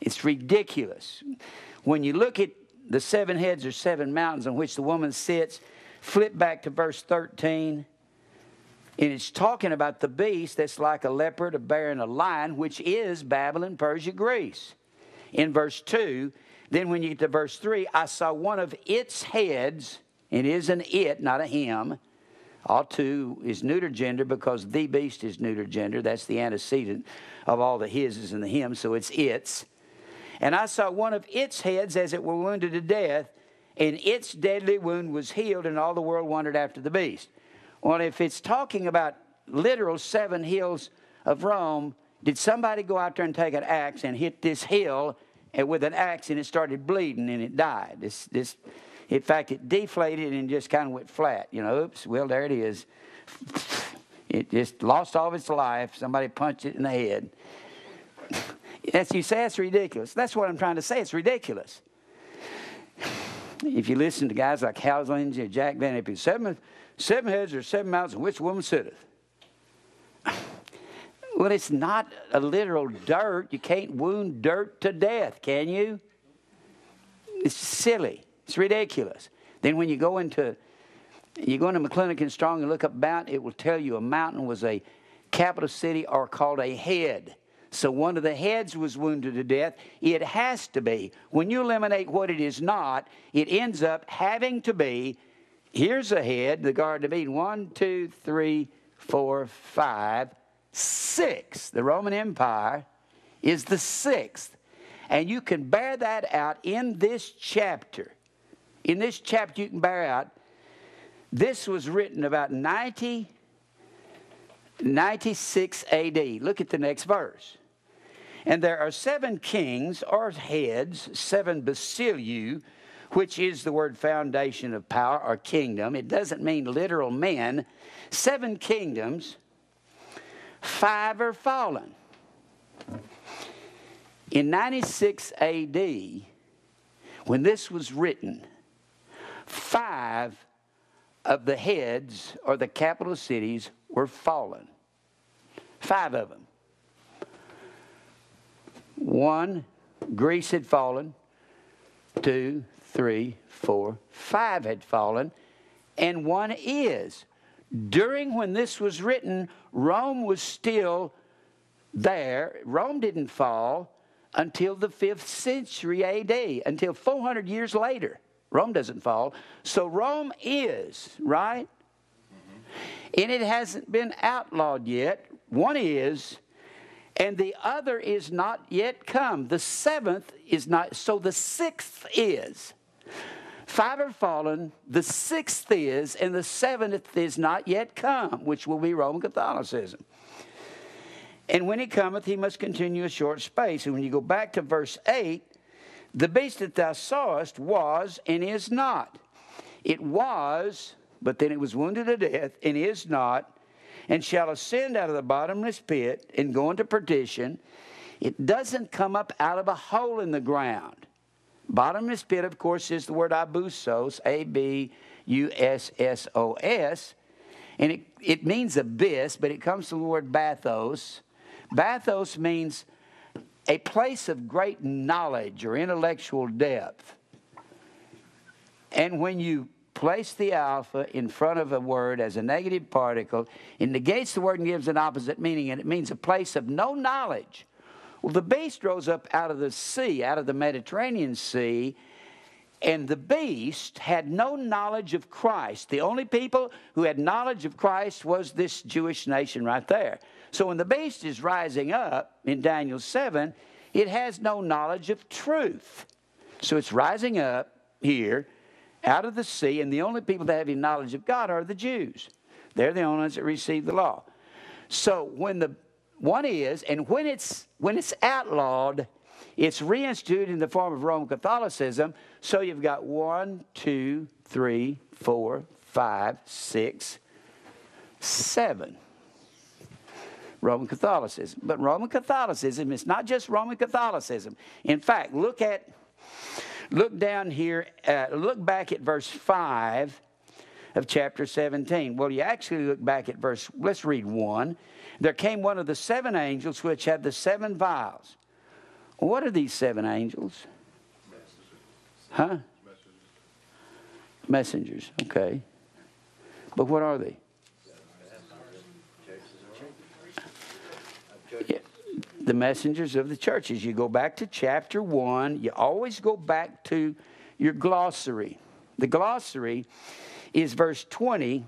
It's ridiculous. When you look at the 7 heads or 7 mountains on which the woman sits, flip back to verse 13. And it's talking about the beast that's like a leopard, a bear, and a lion, which is Babylon, Persia, Greece. In verse 2, then when you get to verse 3, I saw one of its heads, it is an it, not a him. All 2 is neuter gender because the beast is neuter gender. That's the antecedent of all the hises and the hims, so it's its. And I saw one of its heads as it were wounded to death, and its deadly wound was healed, and all the world wondered after the beast. Well, if it's talking about literal 7 hills of Rome, did somebody go out there and take an axe and hit this hill with an axe and it started bleeding and it died? In fact, it deflated and just kind of went flat. You know, oops, well, there it is. It just lost all of its life. Somebody punched it in the head. You say that's ridiculous. That's what I'm trying to say. It's ridiculous. If you listen to guys like Houslins and Jack Van Impe, 7 heads or 7 mountains, and which woman sitteth? Well, it's not a literal dirt. You can't wound dirt to death, can you? It's silly. It's ridiculous. Then when you go into McClintock and Strong and look up mountain, it will tell you a mountain was a capital city or called a head. So one of the heads was wounded to death. It has to be. When you eliminate what it is not, it ends up having to be. Here's a head, the Garden of Eden. 1, 2, 3, 4, 5, 6. The Roman Empire is the 6th. And you can bear that out in this chapter. In this chapter you can bear out. This was written about 96 AD. Look at the next verse. And there are 7 kings or heads, 7 basileus, which is the word foundation of power or kingdom. It doesn't mean literal men. 7 kingdoms, 5 are fallen. In 96 AD, when this was written, 5 of the heads or the capital cities were fallen. 5 of them. 1, Greece had fallen. 2, 3, 4, 5 had fallen, and 1 is. During when this was written, Rome was still there. Rome didn't fall until the 5th century AD, until 400 years later. Rome doesn't fall. So Rome is, right? Mm-hmm. And it hasn't been outlawed yet. 1 is, and the other is not yet come. The 7th is not, so the 6th is. 5 are fallen, the 6th is, and the 7th is not yet come, which will be Roman Catholicism. And when he cometh, he must continue a short space. And when you go back to verse 8, the beast that thou sawest was and is not. It was, but then it was wounded to death, and is not, and shall ascend out of the bottomless pit and go into perdition. It doesn't come up out of a hole in the ground. Bottomless pit, of course, is the word abusos, A-B-U-S-S-O-S. And it means abyss, but it comes from the word bathos. Bathos means a place of great knowledge or intellectual depth. And when you place the alpha in front of a word as a negative particle, it negates the word and gives an opposite meaning, and it means a place of no knowledge. Well, the beast rose up out of the sea, out of the Mediterranean Sea, and the beast had no knowledge of Christ. The only people who had knowledge of Christ was this Jewish nation right there. So when the beast is rising up in Daniel 7, it has no knowledge of truth. So it's rising up here out of the sea, and the only people that have any knowledge of God are the Jews. They're the only ones that receive the law. So when the 1 is, and when it's outlawed, it's reinstituted in the form of Roman Catholicism. So you've got 1, 2, 3, 4, 5, 6, 7. Roman Catholicism. But Roman Catholicism is not just Roman Catholicism. In fact, look down here, look back at verse 5 of chapter 17. Well, you actually look back at let's read 1. There came one of the 7 angels which had the 7 vials. What are these 7 angels? Huh? Messengers. Okay. But what are they? Yeah, the messengers of the churches. You go back to chapter 1. You always go back to your glossary. The glossary is verse 20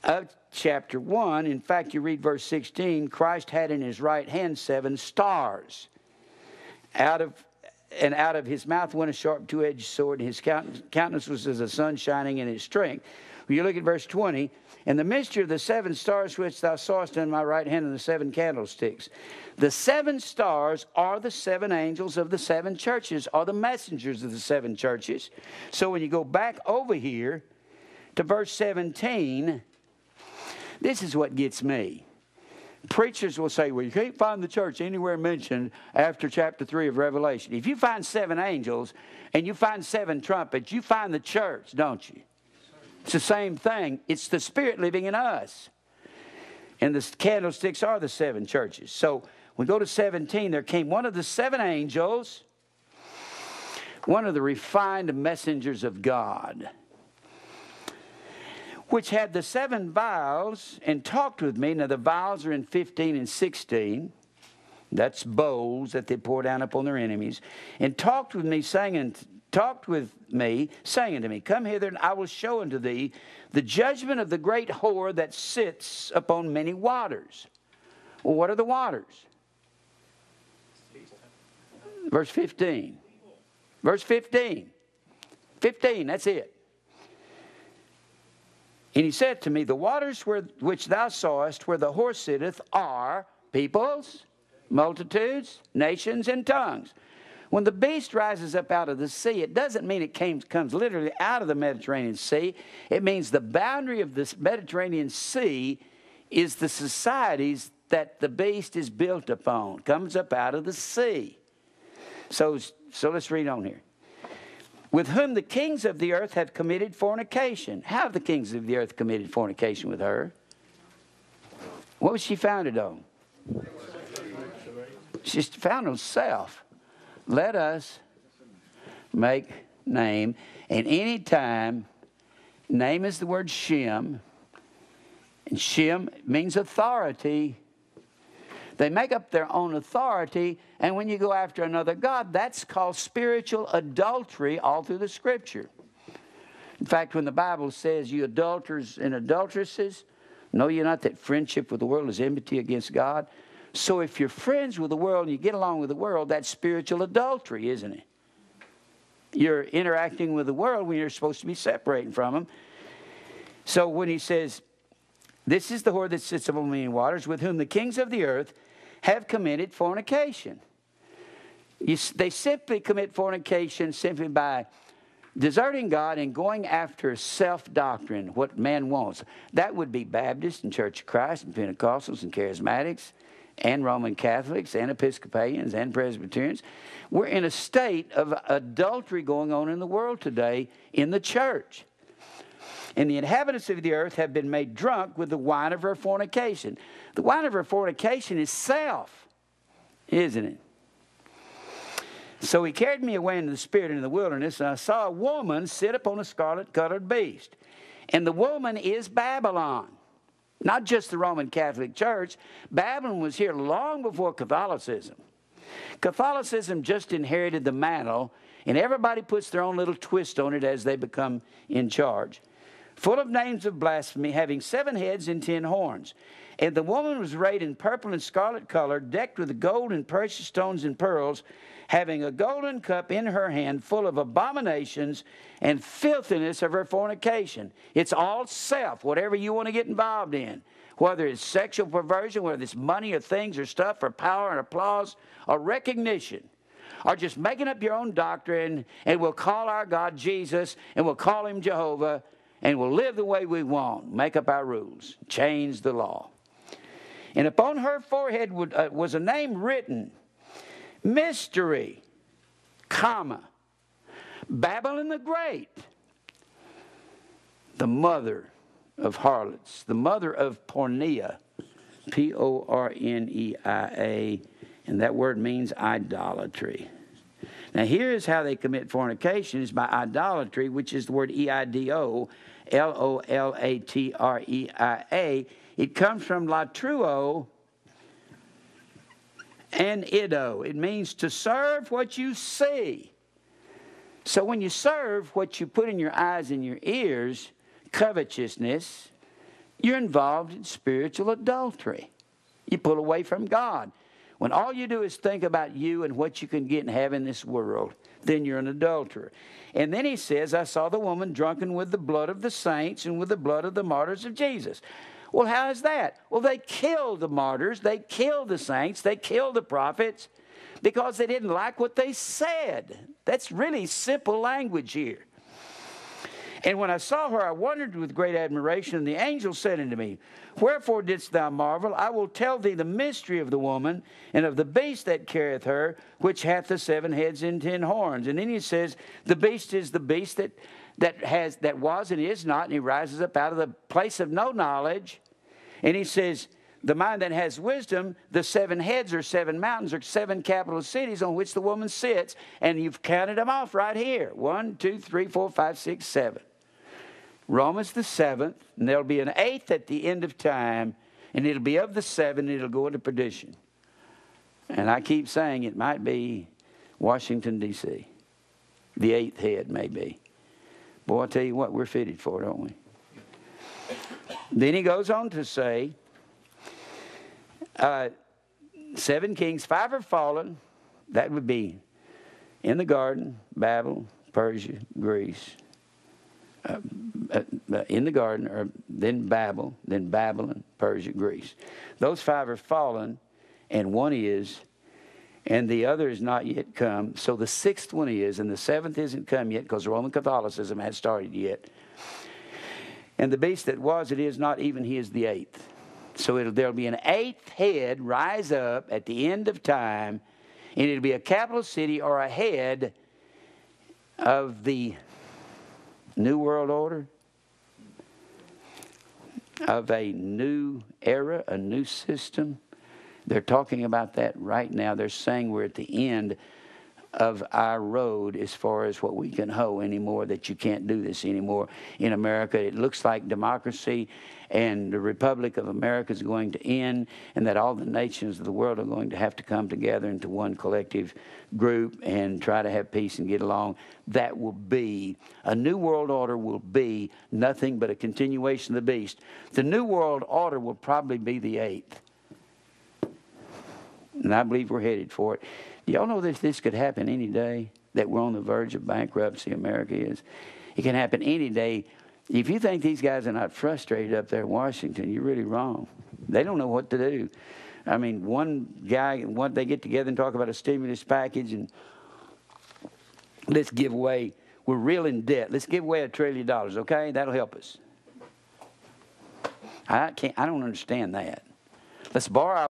of chapter 1. In fact, you read verse 16. Christ had in his right hand 7 stars. Out of his mouth went a sharp two-edged sword, and his countenance was as the sun shining in his strength. When you look at verse 20, and the mystery of the 7 stars which thou sawest in my right hand and the 7 candlesticks. The 7 stars are the 7 angels of the 7 churches, are the messengers of the 7 churches. So when you go back over here to verse 17, this is what gets me. Preachers will say, well, you can't find the church anywhere mentioned after chapter 3 of Revelation. If you find 7 angels and you find 7 trumpets, you find the church, don't you? It's the same thing. It's the Spirit living in us. And the candlesticks are the 7 churches. So we go to 17. There came one of the 7 angels, one of the refined messengers of God, which had the 7 vials, and talked with me. Now the vials are in 15 and 16. That's bowls that they pour down upon their enemies. And talked with me, saying unto me, come hither, and I will show unto thee the judgment of the great whore that sits upon many waters. Well, what are the waters? Verse 15. Verse 15. 15, that's it. And he said to me, the waters which thou sawest where the whore sitteth are peoples, multitudes, nations, and tongues. When the beast rises up out of the sea, it doesn't mean it comes literally out of the Mediterranean Sea. It means the boundary of this Mediterranean Sea is the societies that the beast is built upon. Comes up out of the sea. So let's read on here. With whom the kings of the earth have committed fornication. How have the kings of the earth committed fornication with her? What was she founded on? She's founded on self. Let us make name. And any time, name is the word Shem. And Shem means authority. They make up their own authority, and when you go after another god, that's called spiritual adultery all through the Scripture. In fact, when the Bible says, you adulterers and adulteresses, know ye not that friendship with the world is enmity against God? So if you're friends with the world and you get along with the world, that's spiritual adultery, isn't it? You're interacting with the world when you're supposed to be separating from them. So when he says, this is the whore that sits upon many waters, with whom the kings of the earth have committed fornication. They simply commit fornication simply by deserting God and going after self-doctrine, what man wants. That would be Baptists and Church of Christ and Pentecostals and Charismatics and Roman Catholics and Episcopalians and Presbyterians. We're in a state of adultery going on in the world today in the church. And the inhabitants of the earth have been made drunk with the wine of her fornication. The wine of her fornication is self, isn't it? So he carried me away into the spirit into the wilderness, and I saw a woman sit upon a scarlet-colored beast. And the woman is Babylon. Not just the Roman Catholic Church. Babylon was here long before Catholicism. Catholicism just inherited the mantle, and everybody puts their own little twist on it as they become in charge. Full of names of blasphemy, having 7 heads and 10 horns. And the woman was arrayed in purple and scarlet color, decked with gold and precious stones and pearls, having a golden cup in her hand full of abominations and filthiness of her fornication. It's all self, whatever you want to get involved in. Whether it's sexual perversion, whether it's money or things or stuff or power and applause or recognition. Or just making up your own doctrine, and we'll call our God Jesus, and we'll call him Jehovah, and we'll live the way we want, make up our rules, change the law. And upon her forehead was a name written, Mystery, comma, Babylon the Great, the mother of harlots, the mother of porneia, P-O-R-N-E-I-A, And that word means idolatry. Now, here is how they commit fornication, is by idolatry, which is the word E-I-D-O, L-O-L-A-T-R-E-I-A. It comes from latruo and ido. It means to serve what you see. So when you serve what you put in your eyes and your ears, covetousness, you're involved in spiritual adultery. You pull away from God. When all you do is think about you and what you can get and have in this world, then you're an adulterer. And then he says, I saw the woman drunken with the blood of the saints and with the blood of the martyrs of Jesus. Well, how is that? Well, they killed the martyrs, they killed the saints, they killed the prophets because they didn't like what they said. That's really simple language here. And when I saw her, I wondered with great admiration, and the angel said unto me, Wherefore didst thou marvel? I will tell thee the mystery of the woman and of the beast that carrieth her, which hath the 7 heads and 10 horns. And then he says, the beast is the beast that was and is not, and he rises up out of the place of no knowledge. And he says, the mind that has wisdom, the 7 heads or 7 mountains or 7 capital cities on which the woman sits. And you've counted them off right here. 1, 2, 3, 4, 5, 6, 7. Romans the 7th, and there'll be an 8th at the end of time, and it'll be of the 7, and it'll go into perdition. And I keep saying it might be Washington, D.C. The 8th head may be. Boy, I tell you what, we're fitted for it, don't we? Then he goes on to say, 7 kings, 5 are fallen. That would be in the garden, Babel, Persia, Greece. In the garden, or then Babel, then Babylon, Persia, Greece. Those 5 are fallen, and 1 is, and the other is not yet come. So the 6th one is, and the 7th isn't come yet because Roman Catholicism hasn't started yet. And the beast that was, it is not, even he is the 8th. So there'll be an 8th head rise up at the end of time, and it'll be a capital city or a head of the New World Order, of a new era, a new system. They're talking about that right now. They're saying we're at the end of our road as far as what we can hoe anymore, that you can't do this anymore in America. It looks like democracy and the Republic of America is going to end, and that all the nations of the world are going to have to come together into one collective group and try to have peace and get along. That will be, a new world order will be nothing but a continuation of the beast. The new world order will probably be the 8th. And I believe we're headed for it. Do y'all know that this could happen any day, that we're on the verge of bankruptcy, America is? It can happen any day. If you think these guys are not frustrated up there in Washington, you're really wrong. They don't know what to do. I mean, they get together and talk about a stimulus package, and let's give away, we're real in debt. Let's give away $1 trillion, okay? That'll help us. I don't understand that. Let's borrow